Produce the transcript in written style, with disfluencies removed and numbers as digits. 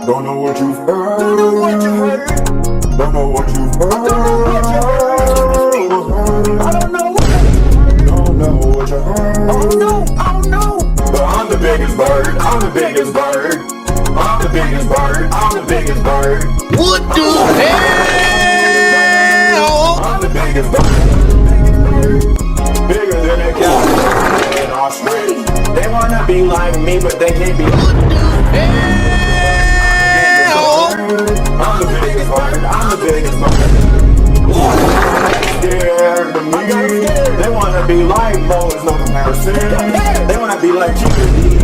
Don't know what you've heard. Don't know what you heard. Don't know what you've heard. I don't know what you heard. Don't know what you heard. Oh no, oh no. But I'm the biggest bird. I'm the biggest bird. I'm the biggest bird. I'm the biggest bird. What the hell? I'm the biggest bird. Bigger than a cat in Australia. They wanna be like me, but they can't be. I'm the biggest bird, I'm the biggest bird. Scared of me. They wanna be like Mo, it's no comparison. They wanna be like you.